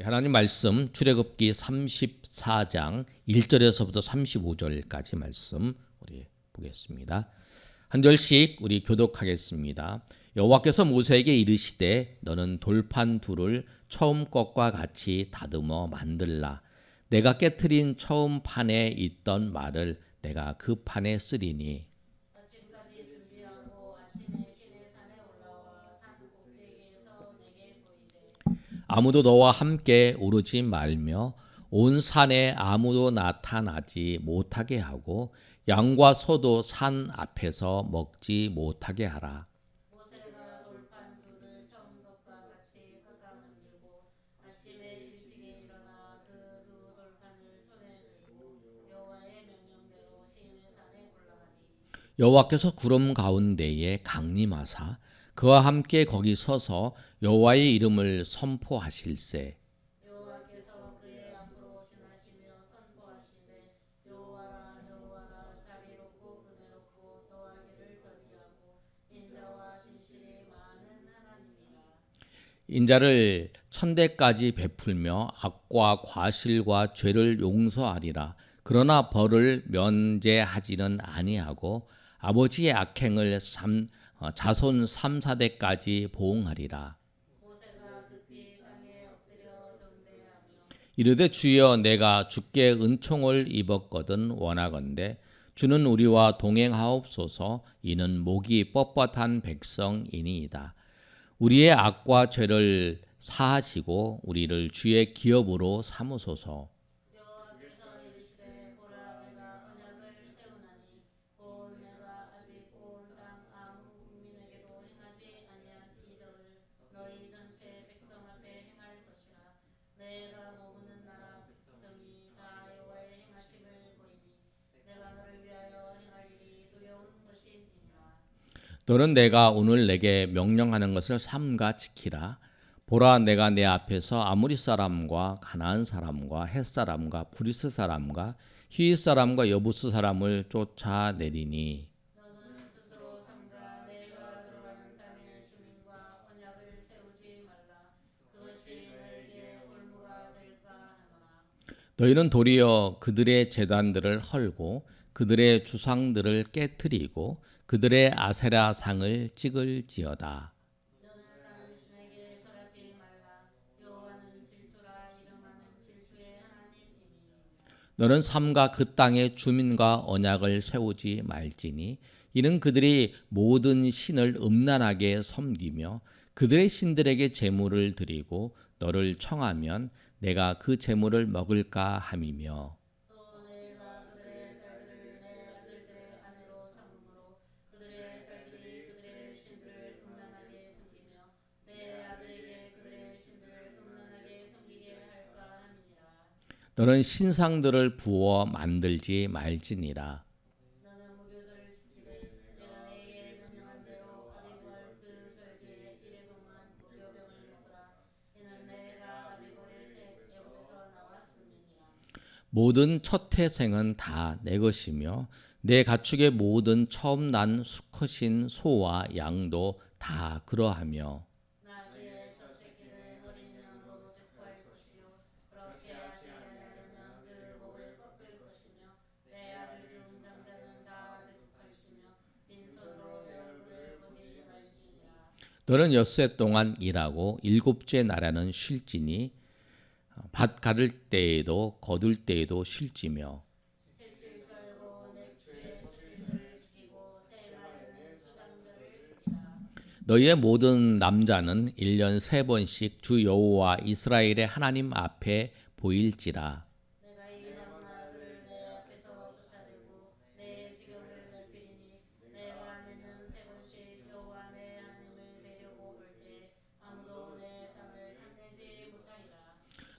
하나님 말씀 출애굽기 34장 1절에서부터 35절까지 말씀 우리 보겠습니다. 한 절씩 우리 교독하겠습니다. 여호와께서 모세에게 이르시되 너는 돌판 둘을 처음 것과 같이 다듬어 만들라. 내가 깨트린 처음 판에 있던 말을 내가 그 판에 쓰리니 아침까지 준비하고 아침에 시내산에 올라와 산 꼭대기에서 내게 보이되 아무도 너와 함께 오르지 말며 온 산에 아무도 나타나지 못하게 하고 양과 소도 산 앞에서 먹지 못하게 하라. 모세가 돌판 둘을 처음 것과 같이 깎아 만들고 아침에 일찍이 일어나 그 두 돌판을 손에 들고 여호와의 명령대로 시내산에 올라가니 여호와께서 구름 가운데에 강림하사 그와 함께 거기 서서 여호와의 이름을 선포하실세. 여호와께서 그의 앞으로 지나시며 선포하시되 여호와라 여호와라 자비롭고 은혜롭고 노하기를 더디하고 인자와 진실이 많은 하나님이라. 인자를 천대까지 베풀며 악과 과실과 죄를 용서하리라. 그러나 벌을 면제하지는 아니하고 아버지의 악행을 자손 3, 4대까지 보응하리라. 모세가 급히 땅에 엎드려 경배하며 이르되 주여 내가 주께 은총을 입었거든 원하건대 주는 우리와 동행하옵소서. 이는 목이 뻣뻣한 백성이니이다. 우리의 악과 죄를 사하시고 우리를 주의 기업으로 삼으소서. 여호와께서 이르시되 보라 내가 언약을 세우나니 곧 내가 아직 온 땅 아무 국민에게도 행하지 아니한 이적을 너희 전체 백성 앞에 행할 것이라. 내가 머무는 나라 백성이 다 여호와의 행하심을 보리니 내가 너를 위하여 행할 일이 두려운 것임이니라. 너는 내가 오늘 내게 명령하는 것을 삼가 지키라. 보라 내가 내 앞에서 아모리 사람과 가나안 사람과 헷 사람과 브리스 사람과 히윗 사람과 여부스 사람을 쫓아내리니 너는 스스로 삼가 내가 들어가는 땅의 주민과 언약을 세우지 말라. 그것이 너에게 올무가 될까 하노라. 너희는 도리어 그들의 제단들을 헐고 그들의 주상들을 깨뜨리고 그들의 아세라 상을 찍을지어다. 너는 다른 신에게 절하지 말라. 여호와는 질투라 이름하는 질투의 하나님이니. 너는 삼가 그 땅의 주민과 언약을 세우지 말지니 이는 그들이 모든 신을 음란하게 섬기며 그들의 신들에게 제물을 드리고 너를 청하면 내가 그 제물을 먹을까 함이며 또 내가 그들의 딸들을 내 아들들의 아내로 삼음으로 그들의 딸들이 그들의 신들을 음란하게 섬기며 내 아들에게 그들의 신들을 음란하게 섬기게 할까 함이니라. 너는 신상들을 부어 만들지 말지니라. 너는 무교절을 지키되 내가 내게 명령한 대로 아비벌 그 절기에 이래 동안 무교병을 먹으라. 이는 내가 아비벌의 새 애굽에서 나왔음이니라. 모든 첫 태생은 다 내 것이며 내 가축의 모든 처음 난 수컷인 소와 양도 다 그러하며 나그의 첫 새끼는 어린 양으로 제수할 것이요 그렇게 하지 아니하려면 그 목을 꺾을 것이며 내 아들 중 장자는 다 대속할지며 빈손으로 내 얼굴을 보지 말지니라. 너는 엿새 동안 일하고 일곱째 날에는 쉴지니 밭 가를 때에도 거둘 때에도 쉴지며 칠칠절고 내 주의 초실절을 지키고 새 날에는 수장절을 지키라. 너희의 모든 남자는 1년 3번씩 주 여호와 이스라엘의 하나님 앞에 보일지라. 내가 이방 나라들을 내 앞에서 쫓아내고 내 지경을 넓히리니 내가 내년 세 번씩 여호와 내 하나님을 뵈려고 올 때 아무도 내 땅을 탐내지 못하리라.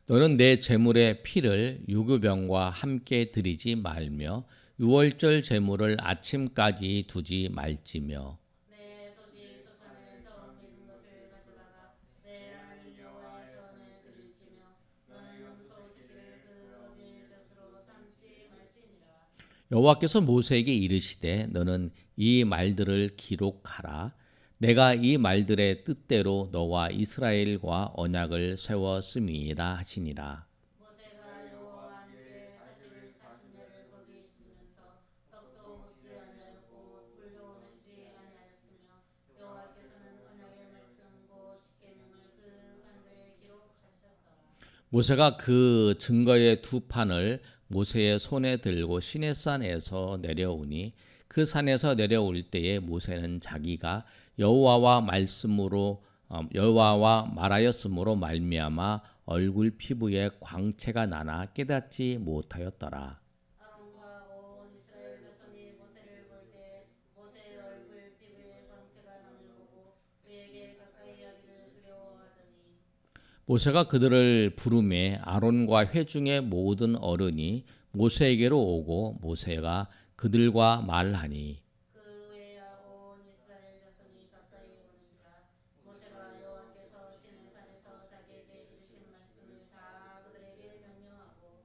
너는 내 제물의 피를 유교병과 함께 드리지 말며 유월절 제물을 아침까지 두지 말지며 내 토지 소산을 처음 믿은 것을 가져다가 내 하나님 여호와의 전에 드릴지며 너는 염소 새끼를 그 어미의 젖으로 삼지 말지니라. 여호와께서 모세에게 이르시되 너는 이 말들을 기록하라. 내가 이 말들의 뜻대로 너와 이스라엘과 언약을 세웠음이라 하시니라. 모세가 여호와와 함께 40일 40야를 거기 있으면서 떡도 먹지 아니하였고 불도 마시지 아니하였으며 여호와께서는 언약의 말씀 곧 십계명을 그 판대에 기록하셨더라. 모세가 그 증거의 두 판을 모세의 손에 들고 시내산에서 내려오니 그 산에서 내려올 때에 모세는 자기가 여호와와 말하였으므로 말미암아 얼굴 피부에 광채가 나나 깨닫지 못하였더라. 아론과 온 이스라엘 자손이 모세를 볼 때 모세의 얼굴 피부에 광채가 남을 보고 그에게 가까이 하기를 두려워하더니 모세가 그들을 부르매 아론과 회중의 모든 어른이 모세에게로 오고 모세가 그들과 말하니 그 외야 온 이스라엘 자손이 가까이 오는지라 모세가 여호와께서 시내산에서 자기에게 이르신 말씀을 다 그들에게 명령하고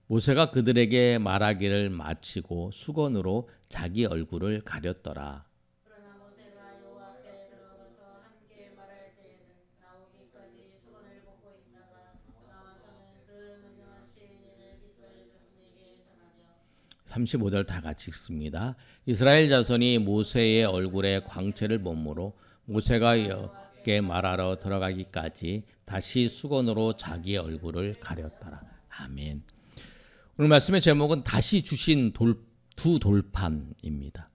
모세가 그들에게 말하기를 마치고 수건으로 자기 얼굴을 가렸더라. 그러나 모세가 여호와 앞에 들어가서 함께 말할 때에는 나오기까지 수건을 벗고 있다가 나와서는 그 명령하신 일을 이스라엘 자손에게 전하며 35절 다 같이 읽습니다. 이스라엘 자손이 모세의 얼굴에 광채를 보므로 모세가 여호와께 말하러 들어가기까지 다시 수건으로 자기의 얼굴을 가렸더라. 아멘. 오늘 말씀의 제목은 다시 주신 두 돌판입니다.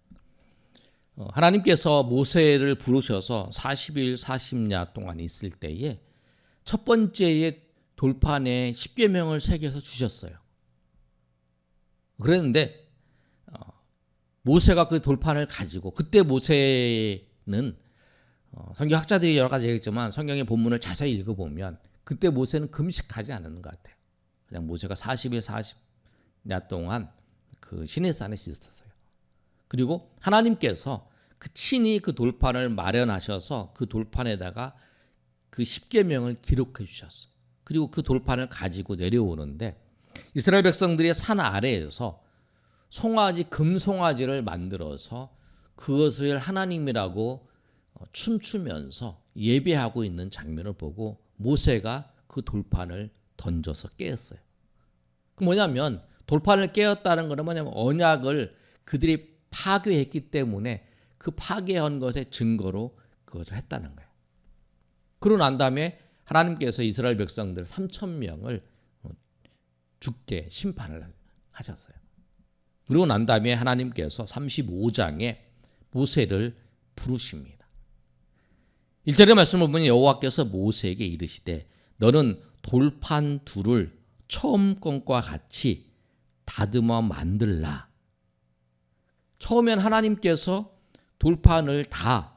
하나님께서 모세를 부르셔서 40일 40야 동안 있을 때에 첫 번째의 돌판에 십계명을 새겨서 주셨어요. 그랬는데 모세가 그 돌판을 가지고 그때 모세는 성경학자들이 여러 가지 얘기했지만 성경의 본문을 자세히 읽어보면 그때 모세는 금식하지 않는 것 같아요. 그냥 모세가 40일 40야 동안 그 시내산에 있었어요. 그리고 하나님께서 친히 그 돌판을 마련하셔서 그 돌판에다가 그 십계명을 기록해 주셨어요. 그리고 그 돌판을 가지고 내려오는데 이스라엘 백성들이 산 아래에서 금송아지를 만들어서 그것을 하나님이라고 춤추면서 예배하고 있는 장면을 보고 모세가 그 돌판을 던져서 깨었어요. 그 뭐냐면 돌판을 깨었다는 것은 뭐냐면 언약을 그들이 파괴했기 때문에 그 파괴한 것의 증거로 그것을 했다는 거예요. 그러고 난 다음에 하나님께서 이스라엘 백성들 3,000명을 죽게 심판을 하셨어요. 그러고 난 다음에 하나님께서 35장에 모세를 부르십니다. 1절의 말씀을 보면 여호와께서 모세에게 이르시되 너는 돌판 둘을 처음 것과 같이 다듬어 만들라. 처음엔 하나님께서 돌판을 다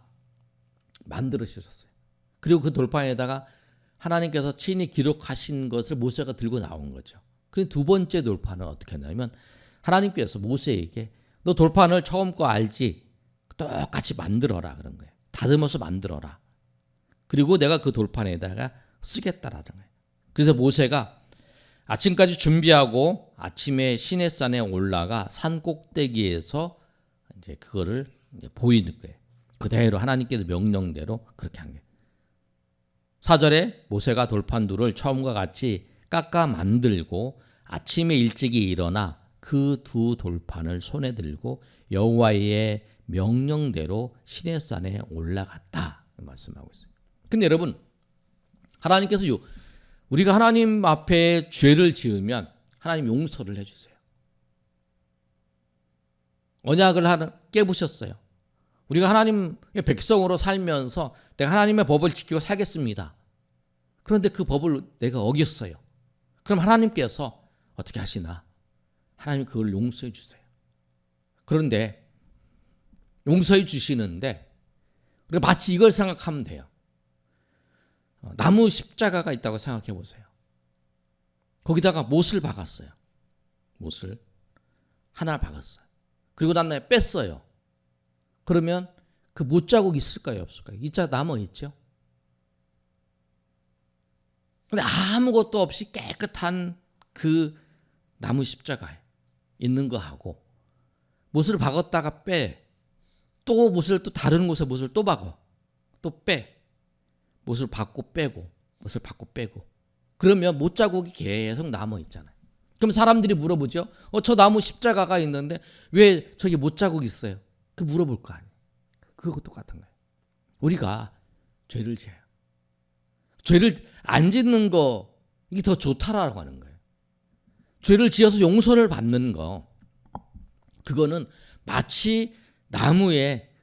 만들으셨어요. 그리고 그 돌판에다가 하나님께서 친히 기록하신 것을 모세가 들고 나온 거죠. 그리고 두 번째 돌판은 어떻게 하냐면 하나님께서 모세에게 너 돌판을 처음 거 알지? 똑같이 만들어라 그런 거예요. 다듬어서 만들어라. 그리고 내가 그 돌판에다가 쓰겠다라는 거예요. 그래서 모세가 아침까지 준비하고 아침에 시내산에 올라가 산 꼭대기에서 이제 그거를 이제 보이는 거예요. 그대로 하나님께서 명령대로 그렇게 한 거예요. 4절에 모세가 돌판 둘을 처음과 같이 깎아 만들고 아침에 일찍이 일어나 그 두 돌판을 손에 들고 여호와의 명령대로 시내산에 올라갔다 말씀하고 있어요. 근데 여러분 하나님께서 우리가 하나님 앞에 죄를 지으면 하나님 용서를 해주세요. 언약을 깨부셨어요. 우리가 하나님의 백성으로 살면서 내가 하나님의 법을 지키고 살겠습니다. 그런데 그 법을 내가 어겼어요. 그럼 하나님께서 어떻게 하시나? 하나님 그걸 용서해 주세요. 그런데 용서해 주시는데 우리가 마치 이걸 생각하면 돼요. 나무 십자가가 있다고 생각해 보세요. 거기다가 못을 박았어요. 못을 하나 박았어요. 그리고 다음날 뺐어요. 그러면 그 못 자국 있을까요? 없을까요? 이 자 남아 있죠. 근데 아무것도 없이 깨끗한 그 나무 십자가에 있는 거하고 못을 박았다가 또 못을 또 다른 곳에 못을 또 박아. 또 빼. 못을 받고 빼고, 못을 받고 빼고. 그러면 못자국이 계속 남아 있잖아요. 그럼 사람들이 물어보죠. 저 나무 십자가가 있는데 왜 저기 못자국이 있어요? 그 물어볼 거 아니에요. 그거 똑같은 거예요. 우리가 죄를 지어요. 죄를 안 짓는 거 이게 더 좋다라고 하는 거예요. 죄를 지어서 용서를 받는 거, 그거는 마치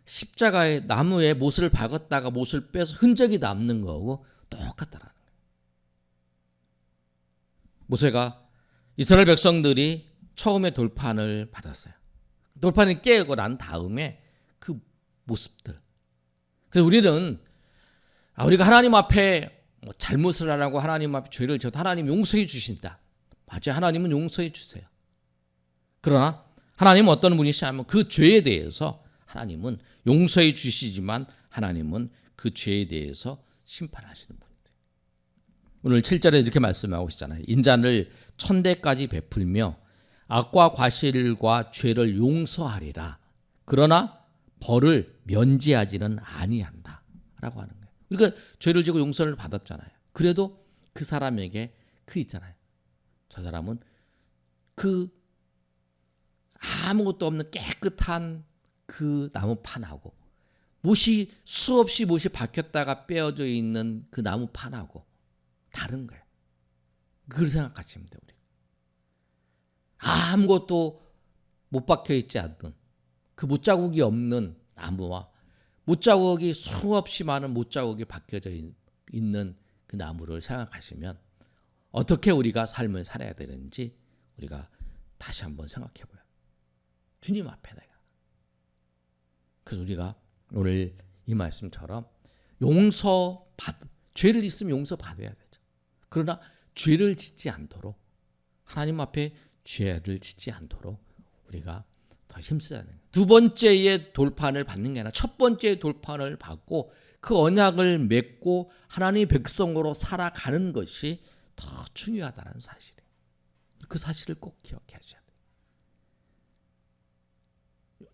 십자가에 나무에 못을 박았다가 못을 빼서 흔적이 남는 거하고 똑같다라는 거예요. 모세가 이스라엘 백성들이 처음에 돌판을 받았어요. 돌판을 깨고 난 다음에 그 모습들. 그래서 우리가 하나님 앞에 잘못을 하라고 하나님 앞에 죄를 지어도 하나님 용서해 주신다. 맞아요. 하나님은 용서해 주세요. 그러나 하나님은 어떤 분이시냐면 그 죄에 대해서 하나님은 용서해 주시지만 하나님은 그 죄에 대해서 심판하시는 분이에요. 오늘 7절에 이렇게 말씀하고 계시잖아요. 인자를 천대까지 베풀며 악과 과실과 죄를 용서하리라. 그러나 벌을 면제하지는 아니한다. 라고 하는 거예요. 그러니까 죄를 지고 용서를 받았잖아요. 그래도 그 사람에게 있잖아요. 저 사람은 그 아무것도 없는 깨끗한 그 나무판하고 수없이 못이 박혔다가 빼어져 있는 그 나무판하고 다른 거예요. 그걸 생각하시면 돼요. 우리 아무것도 못 박혀 있지 않는 그 못자국이 없는 나무와 못자국이 수없이 많은 못자국이 박혀져 있는 그 나무를 생각하시면 어떻게 우리가 삶을 살아야 되는지 우리가 다시 한번 생각해 봐요. 주님 앞에 내가. 그래서 우리가 오늘 이 말씀처럼 죄를 있으면 용서받아야 되죠. 그러나 죄를 짓지 않도록, 하나님 앞에 죄를 짓지 않도록 우리가 더 힘쓰자는 거예요. 두 번째의 돌판을 받는 게 아니라 첫 번째의 돌판을 받고 그 언약을 맺고 하나님의 백성으로 살아가는 것이 더 중요하다는 사실이에요. 그 사실을 꼭 기억하셔야 돼요.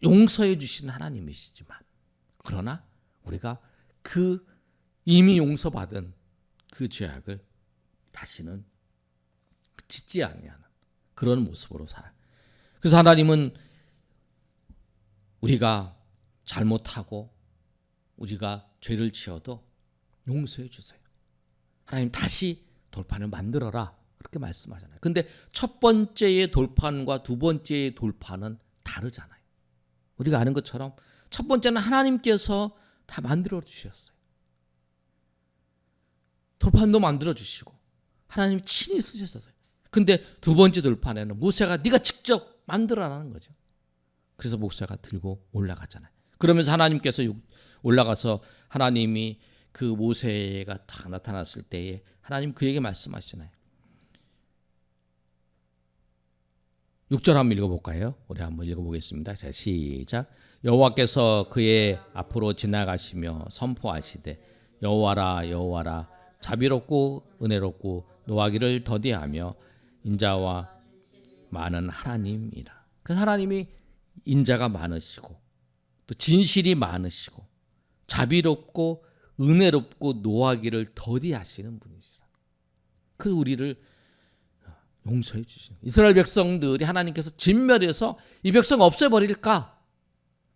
용서해 주신 하나님이시지만 그러나 우리가 그 이미 용서받은 그 죄악을 다시는 짓지 아니하는 그런 모습으로 살아요. 그래서 하나님은 우리가 잘못하고 우리가 죄를 지어도 용서해 주세요. 하나님 다시 돌판을 만들어라. 그렇게 말씀하잖아요. 근데 첫 번째의 돌판과 두 번째의 돌판은 다르잖아요. 우리가 아는 것처럼 첫 번째는 하나님께서 다 만들어 주셨어요. 돌판도 만들어 주시고 하나님이 친히 쓰셨어요. 근데 두 번째 돌판에는 모세가 네가 직접 만들어라는 거죠. 그래서 모세가 들고 올라가잖아요. 그러면서 하나님께서 올라가서 하나님이 그 모세가 딱 나타났을 때에 하나님 그에게 말씀하시잖아요. 6절 한번 읽어볼까요? 우리 한번 읽어보겠습니다. 자, 시작. 여호와께서 그의 앞으로 지나가시며 선포하시되 여호와라 여호와라 자비롭고 은혜롭고 노하기를 더디하며 인자와 많은 하나님이라. 그 하나님이 인자가 많으시고 또 진실이 많으시고 자비롭고 은혜롭고 노하기를 더디하시는 분이시라. 그 우리를 용서해 주시는 이스라엘 백성들이 하나님께서 진멸해서 이 백성 없애버릴까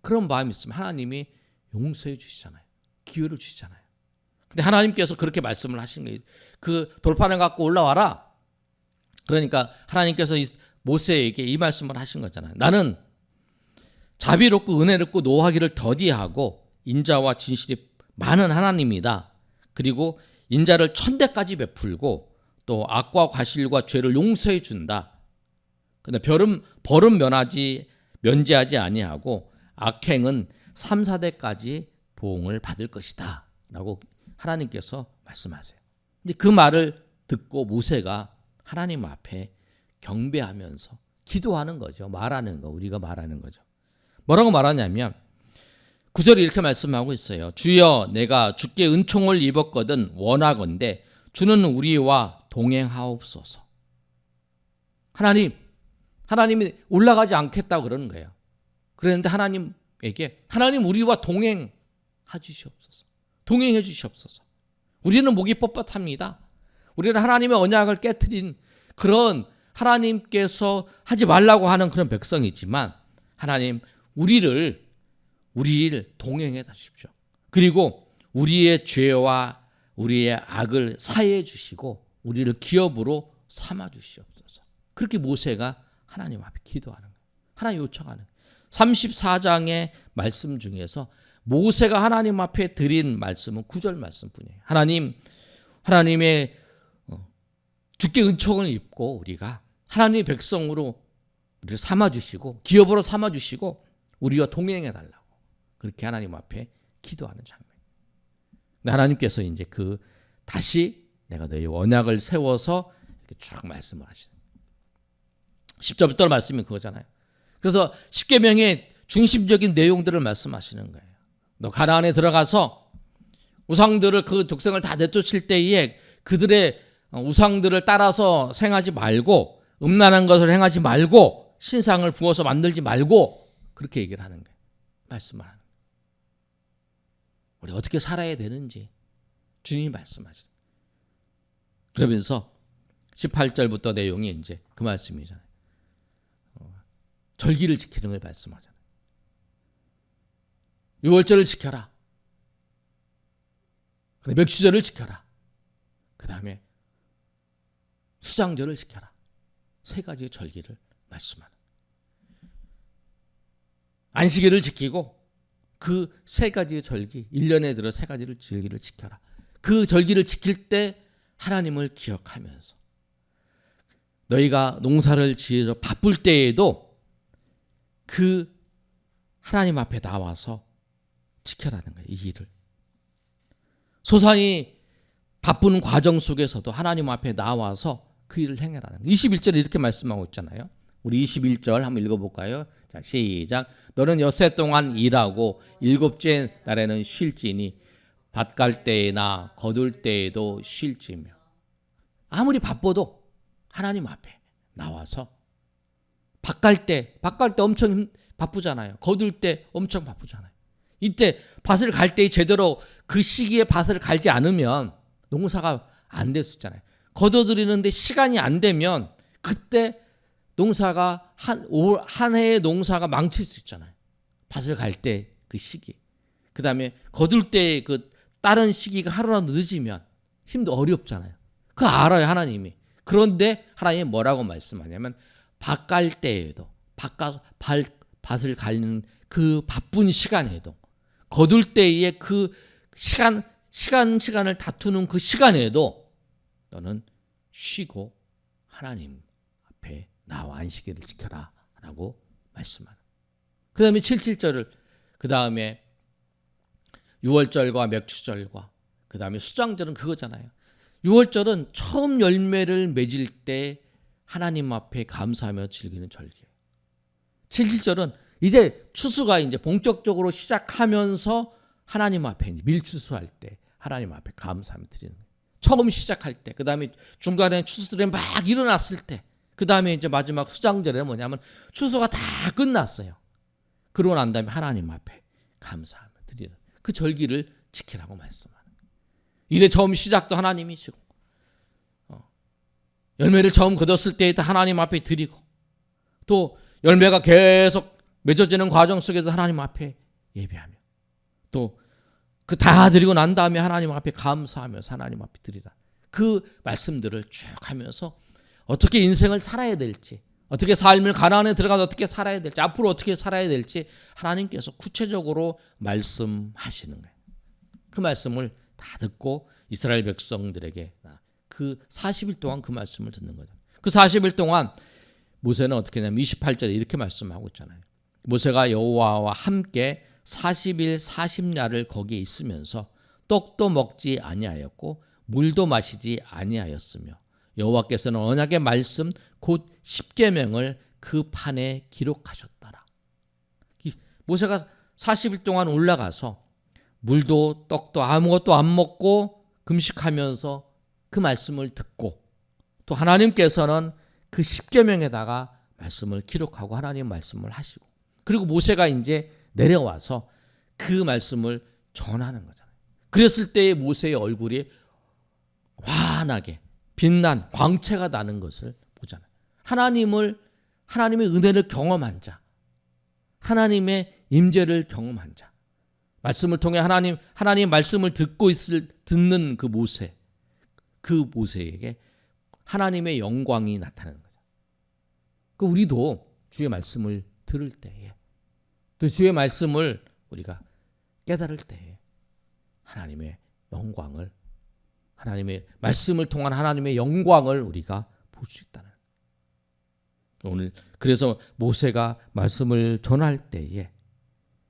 그런 마음이 있으면 하나님이 용서해 주시잖아요. 기회를 주시잖아요. 근데 하나님께서 그렇게 말씀을 하신 거예요. 그 돌판을 갖고 올라와라. 그러니까 하나님께서 모세에게 이 말씀을 하신 거잖아요. 나는 자비롭고 은혜롭고 노하기를 더디하고 인자와 진실이 많은 하나님이다. 그리고 인자를 천대까지 베풀고 또 악과 과실과 죄를 용서해 준다. 근데 벌은 면제하지 아니하고 악행은 3, 4대까지 보응을 받을 것이다. 라고 하나님께서 말씀하세요. 근데 그 말을 듣고 모세가 하나님 앞에 경배하면서 기도하는 거죠. 말하는 거. 우리가 말하는 거죠. 뭐라고 말하냐면 9절에 이렇게 말씀하고 있어요. 주여 내가 주께 은총을 입었거든 원하건대 주는 우리와 동행하옵소서. 하나님이 올라가지 않겠다고 그러는 거예요. 그런데 하나님에게 하나님 우리와 동행하 주시옵소서. 동행해 주시옵소서. 우리는 목이 뻣뻣합니다. 우리는 하나님의 언약을 깨트린 그런 하나님께서 하지 말라고 하는 그런 백성이지만 하나님 우리를 동행해 주십시오. 그리고 우리의 죄와 우리의 악을 사해해 주시고 우리를 기업으로 삼아 주시옵소서. 그렇게 모세가 하나님 앞에 기도하는 거예요. 하나님 요청하는 거예요. 34장의 말씀 중에서 모세가 하나님 앞에 드린 말씀은 9절 말씀뿐이에요. 하나님의 주께 은총을 입고 우리가 하나님의 백성으로 우리를 삼아주시고 기업으로 삼아주시고 우리와 동행해달라고 그렇게 하나님 앞에 기도하는 장면. 하나님께서 이제 다시 내가 너희 언약을 세워서 이렇게 쭉 말씀을 하시는 10절부터 말씀이 그거잖아요. 그래서 십계명의 중심적인 내용들을 말씀하시는 거예요. 너 가나안에 들어가서 우상들을 그 독생을 다 내쫓을 때에 그들의 우상들을 따라서 행하지 말고 음란한 것을 행하지 말고 신상을 부어서 만들지 말고 그렇게 얘기를 하는 거예요. 말씀을 하는 거예요. 우리 어떻게 살아야 되는지 주님이 말씀하시는 거예요. 그러면서 18절부터 내용이 이제 그 말씀이잖아요. 절기를 지키는 걸 말씀하잖아요. 6월절을 지켜라. 그 다음에 맥주절을 지켜라. 그 다음에 수장절을 지켜라. 3가지의 절기를 말씀하는. 안식일을 지키고 그 3가지의 절기, 1년에 들어 3가지를 절기를 지켜라. 그 절기를 지킬 때 하나님을 기억하면서 너희가 농사를 지어서 바쁠 때에도 그 하나님 앞에 나와서 지켜라는 거예요. 이 일을. 소산이 바쁜 과정 속에서도 하나님 앞에 나와서 그 일을 행해라는 거예요. 21절에 이렇게 말씀하고 있잖아요. 우리 21절 한번 읽어볼까요? 자, 시작. 너는 엿새 동안 일하고 7째 날에는 쉴지니 밭 갈 때나 거둘 때에도 쉴지며. 아무리 바빠도 하나님 앞에 나와서 밭 갈 때 엄청 바쁘잖아요. 거둘 때 엄청 바쁘잖아요. 이때 밭을 갈 때 제대로 그 시기에 밭을 갈지 않으면 농사가 안 될 수 있잖아요. 거둬들이는데 시간이 안 되면 그때 농사가 한 해의 농사가 망칠 수 있잖아요. 밭을 갈 때 그 시기. 그 다음에 거둘 때 그 다른 시기가 하루라도 늦으면 힘도 어렵잖아요. 그거 알아요, 하나님이. 그런데 하나님이 뭐라고 말씀하냐면 밭 갈 때에도 밭을 갈는 그 바쁜 시간에도 거둘 때의 그 시간을 다투는 그 시간에도 너는 쉬고 하나님 앞에 나와 안식일을 지켜라 라고 말씀하는. 그 다음에 77절을 그 다음에 6월절과 맥주절과 그 다음에 수장절은 그거잖아요. 6월절은 처음 열매를 맺을 때 하나님 앞에 감사하며 즐기는 절기예요. 77절은 이제 추수가 이제 본격적으로 시작하면서 하나님 앞에 밀추수할 때 하나님 앞에 감사하며 드리는 거예요. 처음 시작할 때, 그 다음에 중간에 추수들이 막 일어났을 때, 그 다음에 이제 마지막 수장절에는 뭐냐면 추수가 다 끝났어요. 그러고 난 다음에 하나님 앞에 감사하며 드리는 그 절기를 지키라고 말씀하는 거예요. 일의 처음 시작도 하나님이시고 열매를 처음 거뒀을 때에도 하나님 앞에 드리고 또 열매가 계속 맺어지는 과정 속에서 하나님 앞에 예배하며 또 그 다 드리고 난 다음에 하나님 앞에 감사하면서 하나님 앞에 드리라. 그 말씀들을 쭉 하면서 어떻게 인생을 살아야 될지, 어떻게 삶을 가나안에 들어가서 어떻게 살아야 될지, 앞으로 어떻게 살아야 될지 하나님께서 구체적으로 말씀하시는 거예요. 그 말씀을 다 듣고 이스라엘 백성들에게 그 40일 동안 그 말씀을 듣는 거죠. 그 40일 동안 모세는 어떻게 하냐면 28절에 이렇게 말씀하고 있잖아요. 모세가 여호와와 함께 40일 40야를 거기에 있으면서 떡도 먹지 아니하였고 물도 마시지 아니하였으며 여호와께서는 언약의 말씀 곧 십계명을 그 판에 기록하셨더라. 모세가 40일 동안 올라가서 물도 떡도 아무것도 안 먹고 금식하면서 그 말씀을 듣고 또 하나님께서는 그 십계명에다가 말씀을 기록하고 하나님 말씀을 하시고 그리고 모세가 이제 내려와서 그 말씀을 전하는 거잖아요. 그랬을 때의 모세의 얼굴이 환하게 빛난 광채가 나는 것을 보잖아요. 하나님의 은혜를 경험한 자, 하나님의 임재를 경험한 자, 말씀을 통해 하나님의 말씀을 듣는 그 모세에게 하나님의 영광이 나타나는 거죠. 그 우리도 주의 말씀을 들을 때에, 또 주의 말씀을 우리가 깨달을 때에 하나님의 영광을, 하나님의 말씀을 통한 하나님의 영광을 우리가 볼 수 있다는. 오늘 그래서 모세가 말씀을 전할 때에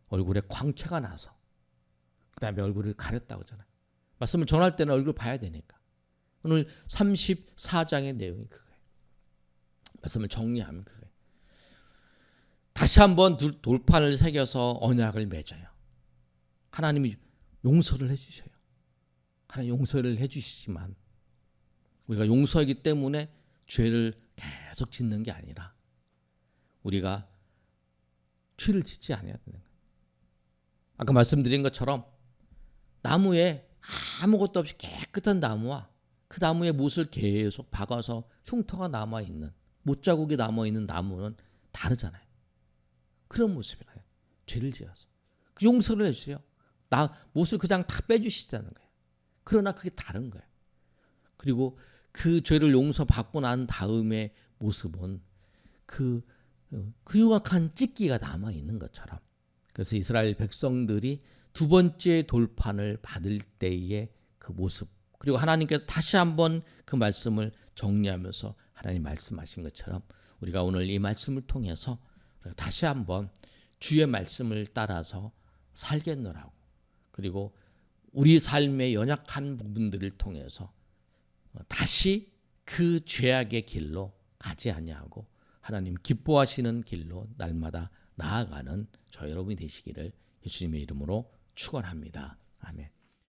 얼굴에 광채가 나서 그다음에 얼굴을 가렸다고 하잖아요. 말씀을 전할 때는 얼굴을 봐야 되니까. 오늘 34장의 내용이 그거예요. 말씀을 정리하면 그거예요. 다시 한번 돌판을 새겨서 언약을 맺어요. 하나님이 용서를 해주셔요. 하나님 용서를 해주시지만 우리가 용서하기 때문에 죄를 계속 짓는 게 아니라 우리가 죄를 짓지 않아야 되는 거예요. 아까 말씀드린 것처럼 나무에 아무것도 없이 깨끗한 나무와 그 나무에 못을 계속 박아서 흉터가 남아있는, 못자국이 남아있는 나무는 다르잖아요. 그런 모습이라요. 죄를 지어서 용서를 해주세요. 못을 그냥 다 빼주시다는 거예요. 그러나 그게 다른 거예요. 그리고 그 죄를 용서받고 난 다음의 모습은 그 흉악한 찢기가 남아있는 것처럼, 그래서 이스라엘 백성들이 두 번째 돌판을 받을 때의 그 모습, 그리고 하나님께서 다시 한번 그 말씀을 정리하면서 하나님 말씀하신 것처럼 우리가 오늘 이 말씀을 통해서 다시 한번 주의 말씀을 따라서 살겠노라고, 그리고 우리 삶의 연약한 부분들을 통해서 다시 그 죄악의 길로 가지 아니하고 하나님 기뻐하시는 길로 날마다 나아가는 저 여러분이 되시기를 예수님의 이름으로 축원합니다. 아멘.